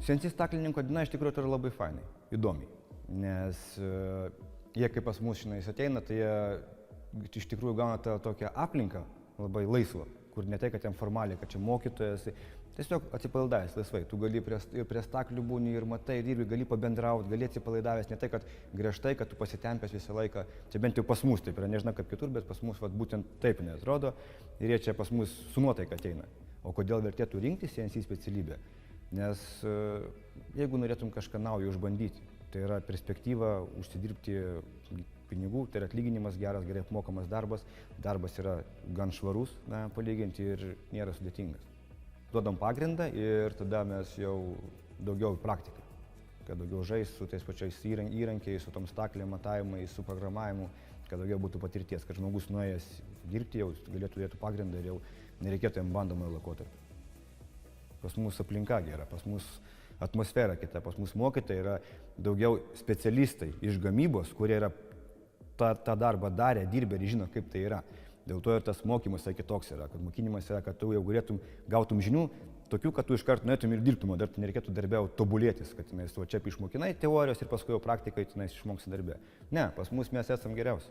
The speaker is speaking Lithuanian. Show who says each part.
Speaker 1: CNC staklininko diena iš tikrųjų yra labai fainai, įdomiai, nes jie kaip pas mus šiandien ateina, tai jie iš tikrųjų gauna tą tokią aplinką labai laisvą, kur ne tai, kad jam formaliai, kad čia mokytojas, tiesiog atsipalaidavęs laisvai, tu gali prie staklių būni ir matai, dirbi, gali pabendrauti, gali atsipalaidavęs, ne tai, kad griežtai, kad tu pasitempęs visą laiką, čia bent jau pas mus taip yra, nežinau kaip kitur, bet pas mus būtent taip neatrodo ir jie čia pas mus su nuotaika ateina. O kodėl vertėtų rinktis CNC specialybę? Nes jeigu norėtum kažką naujo išbandyti, tai yra perspektyva užsidirbti pinigų, tai yra atlyginimas geras, gerai apmokamas darbas, darbas yra gan švarus, palyginti ir nėra sudėtingas. Duodam pagrindą ir tada mes jau daugiau praktiką, kad daugiau žais su tais pačiais įrankiais, su tom staklėm matavimais, su programavimu, kad daugiau būtų patirties, kad žmogus nuėjęs dirbti jau galėtų turėti pagrindą ir jau nereikėtų jam bandomojo laikotarpio. Pas mus aplinka gera, pas mus atmosfera kita, pas mus mokytojai yra daugiau specialistai iš gamybos, kurie yra tą darbą darę, dirbę ir žino, kaip tai yra. Dėl to ir tas mokymas kitoks yra, kad mokinimas yra, kad tu jau gautum žinių, tokių, kad tu iškart nuėtum ir dirbtum, o dar nereikėtų darbę tobulėtis, kad čia išmokinai teorijos ir paskui jau praktikai išmoksi darbę. Ne, pas mus mes esam geriausi.